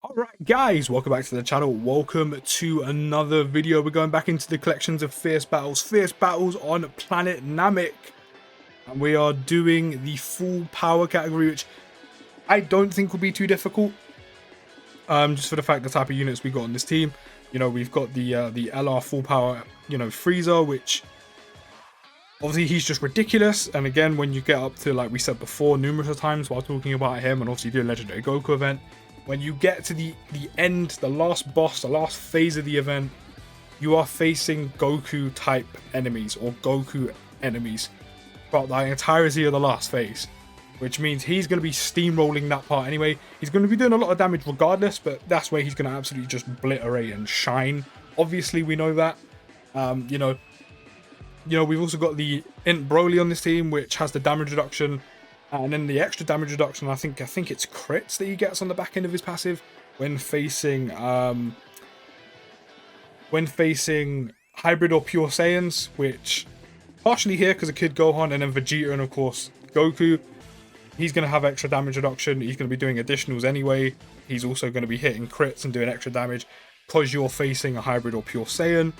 Alright guys, welcome back to the channel. Welcome to another video. We're going back into the collections of Fierce Battles on Planet Namek. And we are doing the full power category, which I don't think will be too difficult. Just for the fact the type of units we got on this team. You know, we've got the LR full power, Freezer, which obviously he's just ridiculous. And again, when you get up to, like we said before numerous times while talking about him, and obviously do a Legendary Goku event, when you get to the end, the last boss, the last phase of the event, you are facing Goku type enemies or Goku enemies throughout the entirety of the last phase, which means he's going to be steamrolling that part anyway. He's going to be doing a lot of damage regardless, but that's where he's going to absolutely just obliterate and shine. Obviously, we know that. We've also got the Int Broly on this team, which has the damage reduction. And then the extra damage reduction, I think it's crits that he gets on the back end of his passive when facing hybrid or pure Saiyans, which partially here because of Kid Gohan, and then Vegeta and of course Goku. He's going to have extra damage reduction. He's going to be doing additionals anyway. He's also going to be hitting crits and doing extra damage because you're facing a hybrid or pure Saiyan.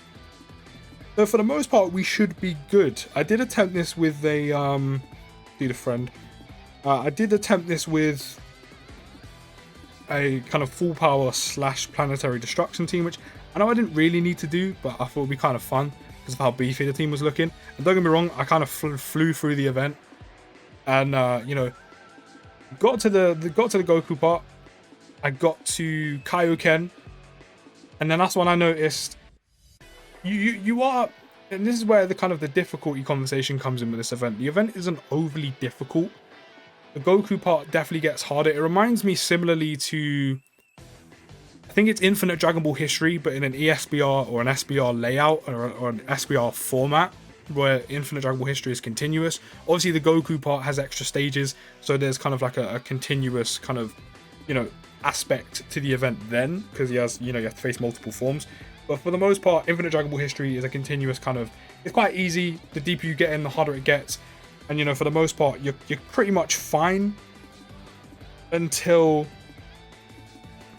So for the most part, we should be good. I did attempt this with a I did attempt this with a kind of full power / planetary destruction team, which I know I didn't really need to do, but I thought it would be kind of fun because of how beefy the team was looking. And don't get me wrong, I kind of flew through the event, and got to the Goku part. I got to Kaioken, and then that's when I noticed you are, and this is where the difficulty conversation comes in with this event. The event isn't overly difficult. The Goku part definitely gets harder. It reminds me similarly to, I think it's Infinite Dragon Ball History, but in an ESBR or an SBR layout or an SBR format, where Infinite Dragon Ball History is continuous. Obviously, the Goku part has extra stages, so there's kind of like a continuous kind of, aspect to the event then, because he has, you have to face multiple forms. But for the most part, Infinite Dragon Ball History is a continuous kind of, it's quite easy. The deeper you get in, the harder it gets. And for the most part, you're pretty much fine until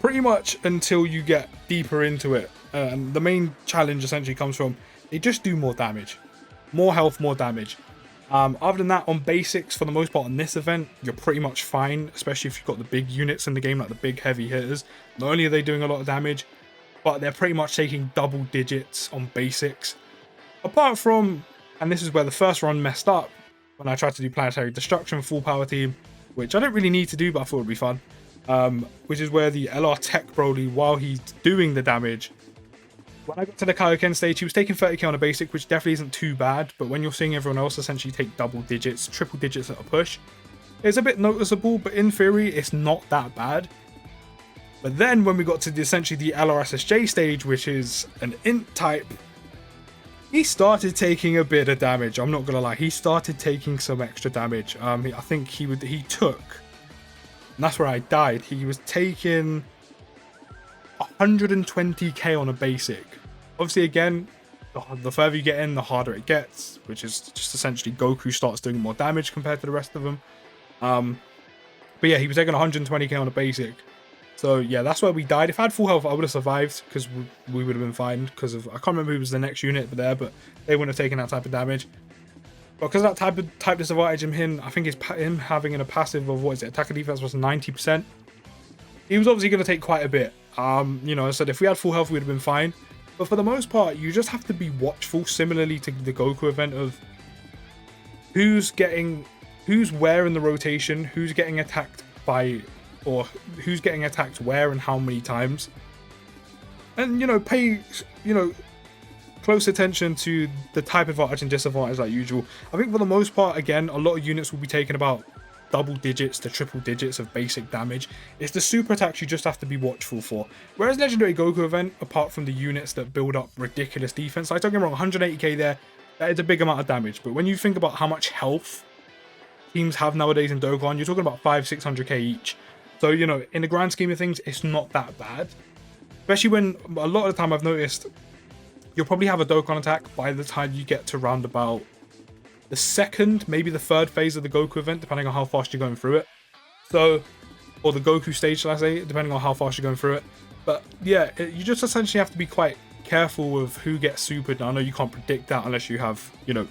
you get deeper into it. And the main challenge essentially comes from, they just do more damage, more health, more damage. Other than that, on basics, for the most part on this event, you're pretty much fine, especially if you've got the big units in the game, like the big heavy hitters. Not only are they doing a lot of damage, but they're pretty much taking double digits on basics. Apart from, and this is where the first run messed up, when I tried to do Planetary Destruction full power team, which I don't really need to do, but I thought it would be fun. Which is where the LR Tech Broly, while he's doing the damage, when I got to the Kaioken stage, he was taking 30k on a basic, which definitely isn't too bad. But when you're seeing everyone else essentially take double digits, triple digits at a push, it's a bit noticeable, but in theory, it's not that bad. But then when we got to essentially the LRSSJ stage, which is an Int type, he started taking a bit of damage. I'm not gonna lie, he started taking some extra damage. I think he took, and that's where I died. He was taking 120k on a basic. Obviously, again, the further you get in, the harder it gets, which is just essentially Goku starts doing more damage compared to the rest of them. But yeah, he was taking 120k on a basic. So yeah, that's where we died. If I had full health, I would have survived because we would have been fine. Because of, I can't remember who was the next unit there, but they wouldn't have taken that type of damage. But because of that type disadvantage in him, I think it's him having in a passive of, what is it, attack and defense was 90%. He was obviously going to take quite a bit. I said if we had full health, we'd have been fine. But for the most part, you just have to be watchful, similarly to the Goku event, of who's where in the rotation, who's getting attacked by, or who's getting attacked where and how many times. And, pay, close attention to the type of advantage and disadvantage like usual. I think for the most part, again, a lot of units will be taking about double digits to triple digits of basic damage. It's the super attacks you just have to be watchful for. Whereas Legendary Goku event, apart from the units that build up ridiculous defense, like don't get me wrong, 180k there, that is a big amount of damage. But when you think about how much health teams have nowadays in Dokkan, you're talking about 500-600k each. So, in the grand scheme of things, it's not that bad. Especially when, a lot of the time I've noticed, you'll probably have a Dokkan attack by the time you get to round about the second, maybe the third phase of the Goku event, depending on how fast you're going through it. So, or the Goku stage, shall I say, depending on how fast you're going through it. But yeah, you just essentially have to be quite careful of who gets supered. Now, I know you can't predict that unless you have, you know,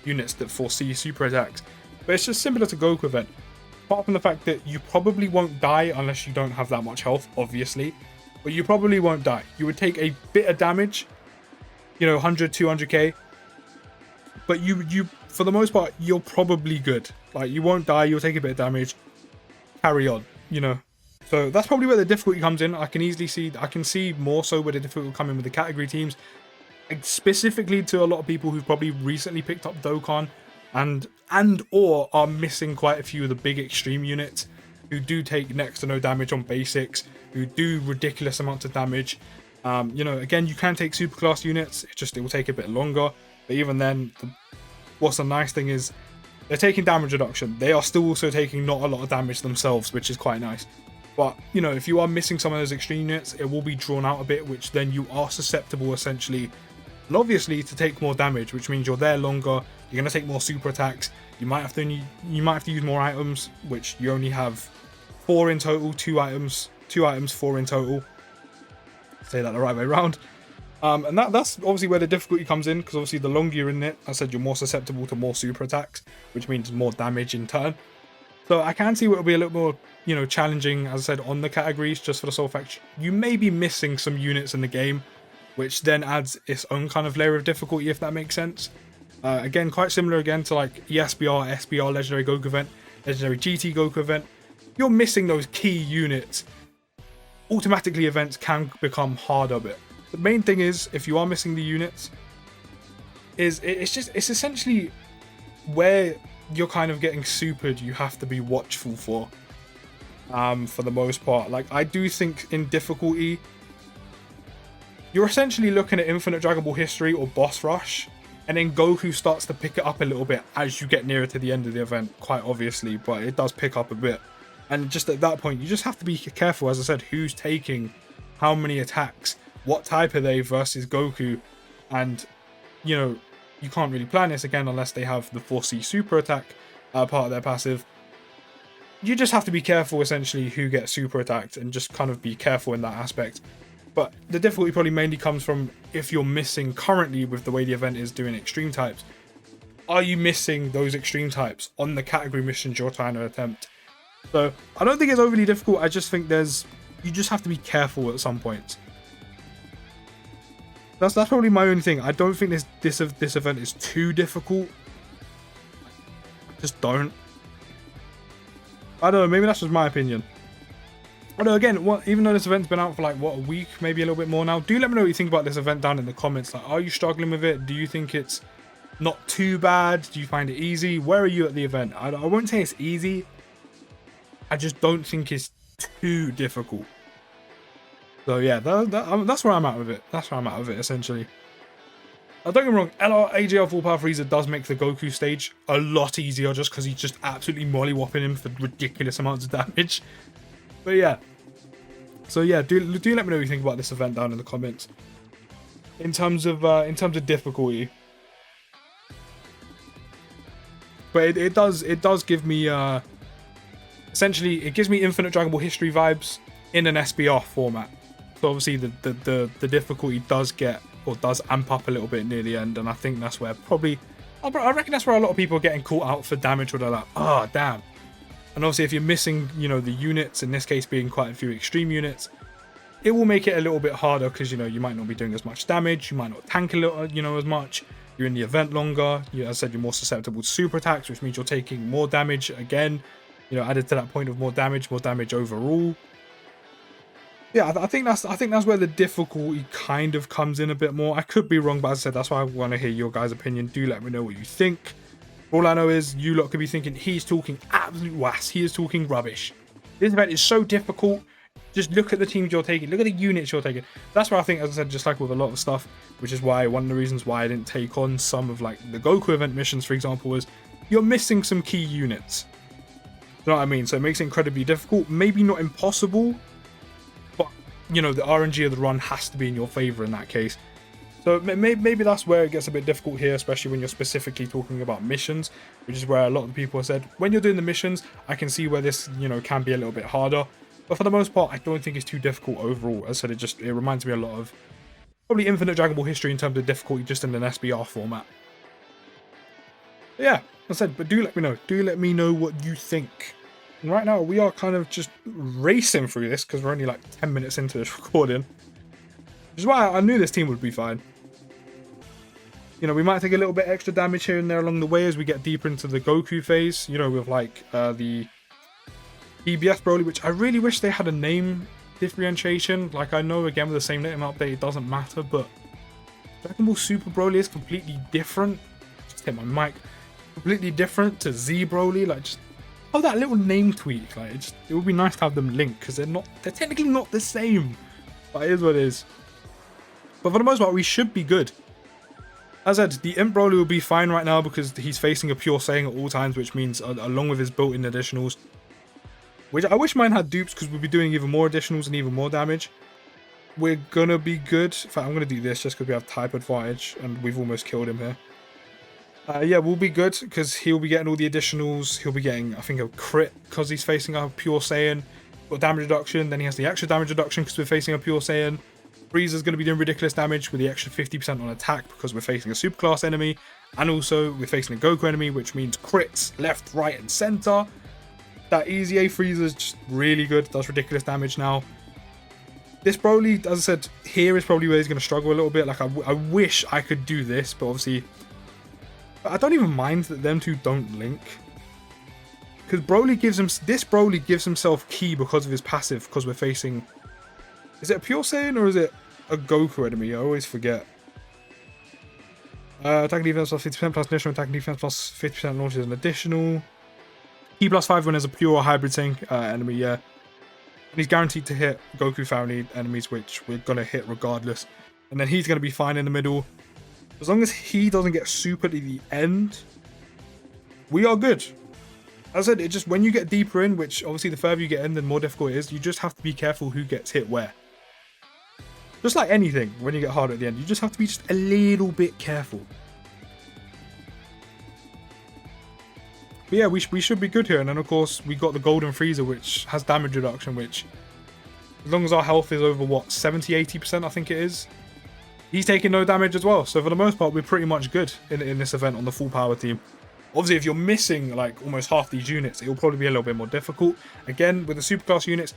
units that foresee super attacks, but it's just similar to Goku event. Apart from the fact that you probably won't die unless you don't have that much health, obviously, but you probably won't die. You would take a bit of damage, you know, 100, 200k, but you for the most part, you're probably good. Like, you won't die, you'll take a bit of damage, carry on, you know. So that's probably where the difficulty comes in. I can see more so where the difficulty will come in with the category teams, specifically to a lot of people who've probably recently picked up Dokkan and or are missing quite a few of the big extreme units who do take next to no damage on basics, who do ridiculous amounts of damage. You know, again, you can take superclass units, it will take a bit longer, but even then, what's the nice thing is they're taking damage reduction. They are still also taking not a lot of damage themselves, which is quite nice. But, you know, if you are missing some of those extreme units, it will be drawn out a bit, which then you are susceptible, essentially, and obviously, to take more damage, which means you're there longer, you're going to take more super attacks, you might have to use more items, which you only have 4 in total, 2 items, 4 in total. Say that the right way around. And that's obviously where the difficulty comes in, because obviously the longer you're in it, I said you're more susceptible to more super attacks, which means more damage in turn. So I can see what will be a little more, you know, challenging, as I said, on the categories, just for the sole fact you may be missing some units in the game, which then adds its own kind of layer of difficulty, if that makes sense. Again, quite similar again to like ESBR, SBR, Legendary Goku event, Legendary GT Goku event. You're missing those key units. Automatically events can become harder a bit. The main thing is, if you are missing the units, it's essentially where you're kind of getting supered, you have to be watchful for the most part. Like, I do think in difficulty, you're essentially looking at Infinite Dragon Ball History or Boss Rush, and then Goku starts to pick it up a little bit as you get nearer to the end of the event, quite obviously, but it does pick up a bit. And just at that point, you just have to be careful, as I said, who's taking how many attacks, what type are they versus Goku, and, you know, you can't really plan this again unless they have the 4C super attack part of their passive. You just have to be careful, essentially, who gets super attacked, and just kind of be careful in that aspect. But the difficulty probably mainly comes from if you're missing currently with the way the event is doing extreme types. Are you missing those extreme types on the category missions you're trying to attempt? So I don't think it's overly difficult. I just think you just have to be careful at some points. That's probably my only thing. I don't think this event is too difficult. I just don't. I don't know. Maybe that's just my opinion. Although again, even though this event's been out for like what, a week, maybe a little bit more now, do let me know what you think about this event down in the comments. Like, are you struggling with it? Do you think it's not too bad? Do you find it easy? Where are you at the event? I won't say it's easy. I just don't think it's too difficult. So yeah, that's where I'm at with it. That's where I'm at with it, essentially. Don't get me wrong, AJL Full Power Frieza does make the Goku stage a lot easier, just because he's just absolutely mollywhopping him for ridiculous amounts of damage. But yeah. So yeah, do let me know what you think about this event down in the comments. In terms of difficulty. But it does give me essentially, it gives me Infinite Dragon Ball History vibes in an SBR format. So obviously the difficulty does amp up a little bit near the end, and I think that's where I reckon that's where a lot of people are getting caught out for damage, where they're like, oh damn. And obviously if you're missing, you know, the units, in this case being quite a few extreme units, it will make it a little bit harder, because, you know, you might not be doing as much damage, you might not tank a little, you know, as much, you're in the event longer, as I said, you're more susceptible to super attacks, which means you're taking more damage again, you know, added to that point of more damage overall. Yeah, I think that's where the difficulty kind of comes in a bit more. I could be wrong, but as I said, that's why I want to hear your guys' opinion. Do let me know what you think. All I know is you lot could be thinking, he's talking absolute was. He is talking rubbish. This event is so difficult. Just look at the teams you're taking. Look at the units you're taking. That's why I think, as I said, just like with a lot of stuff, which is why one of the reasons why I didn't take on some of like the Goku event missions, for example, was you're missing some key units. You know what I mean? So it makes it incredibly difficult. Maybe not impossible, but, you know, the RNG of the run has to be in your favor in that case. So maybe that's where it gets a bit difficult here, especially when you're specifically talking about missions, which is where a lot of the people have said, when you're doing the missions, I can see where this, you know, can be a little bit harder. But for the most part, I don't think it's too difficult overall. As I said, it reminds me a lot of probably Infinite Dragon Ball History in terms of difficulty, just in an SBR format. But yeah, as I said, but do let me know. Do let me know what you think. And right now, we are kind of just racing through this because we're only like 10 minutes into this recording. Which is why I knew this team would be fine. You know, we might take a little bit extra damage here and there along the way as we get deeper into the Goku phase. You know, with like the EBS Broly, which I really wish they had a name differentiation. Like, I know, again, with the same name update, it doesn't matter, but Dragon Ball Super Broly is completely different. Just hit my mic. Completely different to Z Broly. Like, just oh, that little name tweak. Like, it would be nice to have them linked because they're technically not the same. But it is what it is. But for the most part, we should be good. As I said, the Imp Broly will be fine right now because he's facing a Pure Saiyan at all times, which means along with his built-in additionals, which I wish mine had dupes because we'd be doing even more additionals and even more damage. We're gonna be good. In fact, I'm gonna do this just because we have type advantage and we've almost killed him here. Yeah, we'll be good because he'll be getting all the additionals. He'll be getting, I think, a crit because he's facing a Pure Saiyan. Got damage reduction, then he has the extra damage reduction because we're facing a Pure Saiyan. Frieza's going to be doing ridiculous damage with the extra 50% on attack because we're facing a superclass enemy, and also we're facing a Goku enemy, which means crits left, right, and center. That easy A Frieza's just really good, does ridiculous damage now. This Broly, as I said, here is probably where he's going to struggle a little bit. Like, I wish I could do this, but obviously, I don't even mind that them two don't link. Because this Broly gives himself ki because of his passive, because we're facing... Is it a Pure Saiyan or is it a Goku enemy? I always forget. Attack and defense plus 50% plus additional. Attack and defense plus 50% launch is an additional. Ki plus 5 when there's a pure hybrid Saiyan enemy, yeah. And he's guaranteed to hit Goku family enemies, which we're going to hit regardless. And then he's going to be fine in the middle. As long as he doesn't get super to the end, we are good. As I said, it just, when you get deeper in, which obviously the further you get in, the more difficult it is, you just have to be careful who gets hit where. Just like anything, when you get harder at the end, you just have to be just a little bit careful. But yeah, we should be good here. And then, of course, we got the Golden Frieza, which has damage reduction, which, as long as our health is over, what, 70-80%, I think it is, he's taking no damage as well. So for the most part, we're pretty much good in this event on the full power team. Obviously, if you're missing, like, almost half these units, it'll probably be a little bit more difficult. Again, with the superclass units,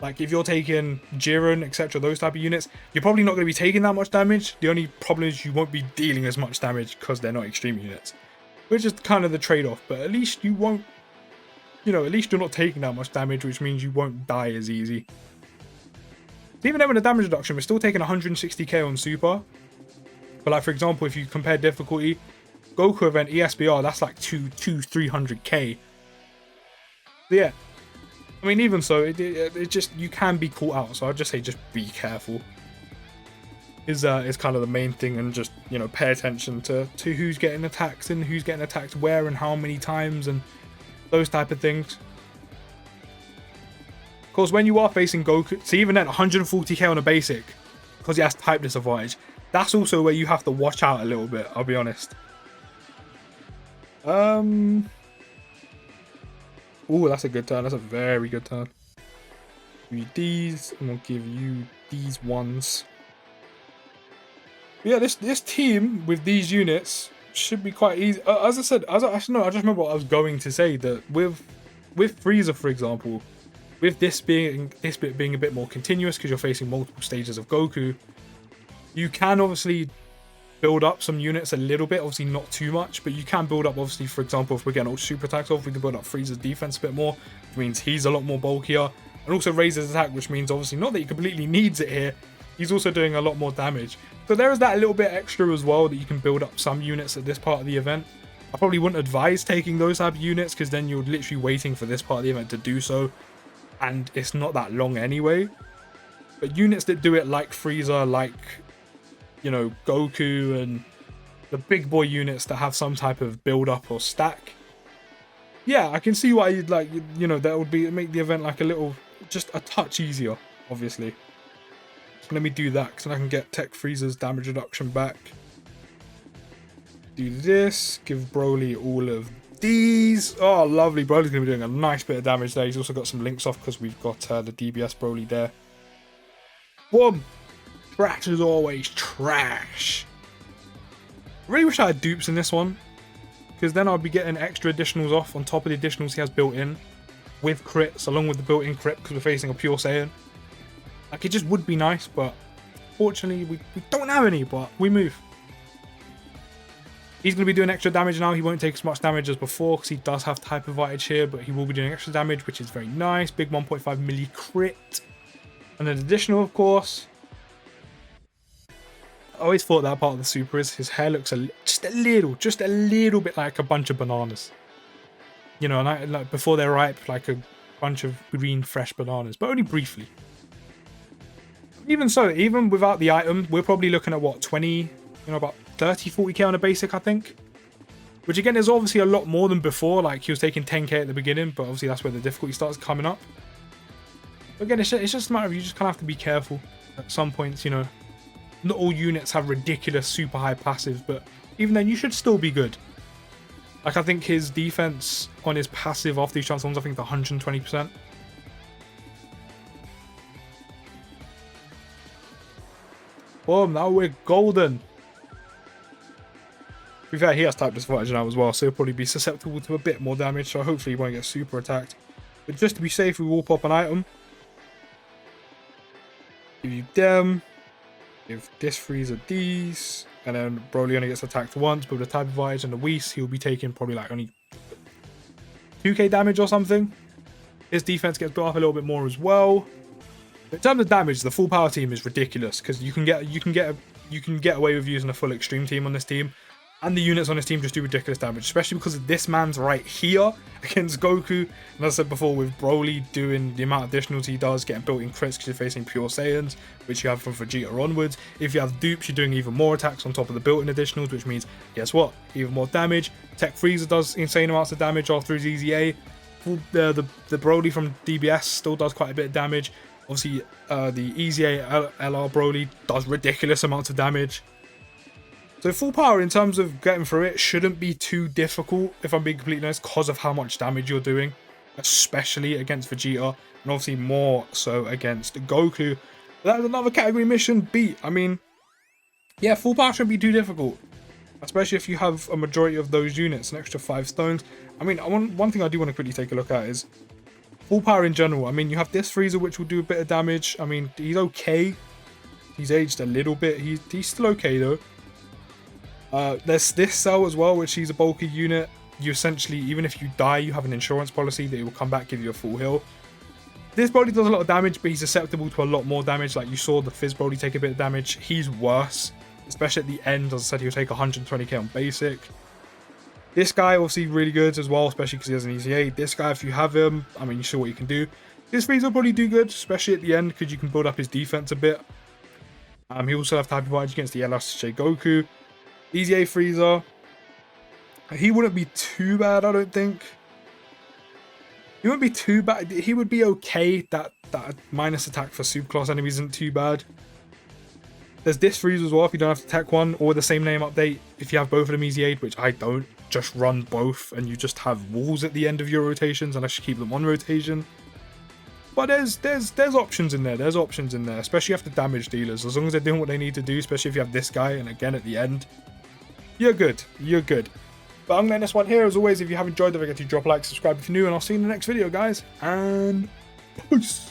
like, if you're taking Jiren, etc., those type of units, you're probably not going to be taking that much damage. The only problem is you won't be dealing as much damage because they're not extreme units. Which is kind of the trade-off, but at least you won't, you know, at least you're not taking that much damage, which means you won't die as easy. Even then with the damage reduction, we're still taking 160k on Super. But, like, for example, if you compare difficulty, Goku event, ESBR, that's like 300k. So yeah. I mean, even so, it just, you can be caught out, so I'd just say just be careful. Is kind of the main thing, and just, you know, pay attention to who's getting attacked and who's getting attacked where and how many times and those type of things. Of course, when you are facing Goku, so even then 140k on a basic, because he has type disadvantage, that's also where you have to watch out a little bit, I'll be honest. Oh, that's a good turn. That's a very good turn. Give you these, and we'll give you these ones. But yeah, this team with these units should be quite easy. As I said, actually no, I just remember what I was going to say. That with Frieza, for example, with this bit being a bit more continuous because you're facing multiple stages of Goku, you can obviously build up some units a little bit, obviously not too much, but you can build up, obviously, for example, if we're getting ultra super attacks off, we can build up Frieza's defense a bit more, which means he's a lot more bulkier, and also raise his attack, which means obviously not that he completely needs it here, he's also doing a lot more damage. So there is that little bit extra as well, that you can build up some units at this part of the event. I probably wouldn't advise taking those type of units, because then you're literally waiting for this part of the event to do so, and it's not that long anyway. But units that do it like Frieza, like, you know, Goku, and the big boy units that have some type of build up or stack, yeah, I can see why you'd like, you know, that would be make the event like a little, just a touch easier, obviously. So let me do that, because then I can get Tech Freezer's damage reduction back. Do this, give Broly all of these. Oh, lovely. Broly's going to be doing a nice bit of damage there. He's also got some links off because we've got the DBS Broly there. Boom! Trash is always trash. I really wish I had dupes in this one, because then I'd be getting extra additionals off on top of the additionals he has built in, with crits, along with the built-in crit, because we're facing a pure Saiyan. Like, it just would be nice, but fortunately we don't have any, but we move. He's going to be doing extra damage now. He won't take as much damage as before, because he does have type advantage here, but he will be doing extra damage, which is very nice. Big 1.5 milli crit. And then additional, of course. I always thought that part of the super is his hair looks just a little bit like a bunch of bananas. You know, like before they're ripe, like a bunch of green, fresh bananas, but only briefly. Even so, even without the item, we're probably looking at what, 20, about 30, 40k on a basic, I think. Which again is obviously a lot more than before. Like, he was taking 10k at the beginning, but obviously that's where the difficulty starts coming up. But again, it's just a matter of you just kind of have to be careful at some points, you know. Not all units have ridiculous super high passives, but even then you should still be good. Like, I think his defense on his passive after these transforms, I think it's 120%. Boom, now we're golden. To be fair, he has type disadvantage now as well, so he'll probably be susceptible to a bit more damage, so hopefully he won't get super attacked. But just to be safe, we will pop an item. Give you them. Give this freezer these. And then Broly only gets attacked once, but with the type advantage and the Whis, he'll be taking probably like only 2k damage or something. His defense gets built up a little bit more as well. In terms of damage, the full power team is ridiculous, because you can get away with using a full extreme team on this team, and the units on this team just do ridiculous damage, especially because this man's right here against Goku. And as I said before, with Broly doing the amount of additionals he does, getting built-in crits because you're facing pure Saiyans, which you have from Vegeta onwards. If you have dupes, you're doing even more attacks on top of the built-in additionals, which means, guess what? Even more damage. Tech Freezer does insane amounts of damage after his EZA. The Broly from DBS still does quite a bit of damage. Obviously, the EZA LR Broly does ridiculous amounts of damage. So full power in terms of getting through it shouldn't be too difficult, if I'm being completely honest, because of how much damage you're doing, especially against Vegeta, and obviously more so against Goku. That was another category mission beat. I mean, yeah, full power shouldn't be too difficult, especially if you have a majority of those units, an extra 5 stones. I mean, one thing I do want to quickly take a look at is full power in general. I mean, you have this Freezer, which will do a bit of damage. I mean, he's okay. He's aged a little bit. He's still okay, though. There's this Cell as well, which he's a bulky unit. You essentially, even if you die, you have an insurance policy that it will come back, give you a full heal. This Broly does a lot of damage, but he's susceptible to a lot more damage. Like you saw the Fizz Broly take a bit of damage. He's worse, especially at the end. As I said, he'll take 120k on basic. This guy obviously really good as well, especially because he has an EZA. This guy, if you have him, I mean, you saw what you can do. This Freezer will probably do good, especially at the end, because you can build up his defense a bit. He also have type advantage against the LSJ Goku. EZA Freezer, he wouldn't be too bad, I don't think. He wouldn't be too bad. He would be okay. That minus attack for superclass enemies isn't too bad. There's this Freezer as well if you don't have to attack one, or the same name update if you have both of them EZA'd, which I don't. Just run both and you just have walls at the end of your rotations unless you keep them on rotation. But there's options in there. There's options in there, especially after damage dealers. As long as they're doing what they need to do, especially if you have this guy, and again at the end, you're good. You're good. But I'm going to end this one here. As always, if you have enjoyed, don't forget to drop a like, subscribe if you're new, and I'll see you in the next video, guys. And peace.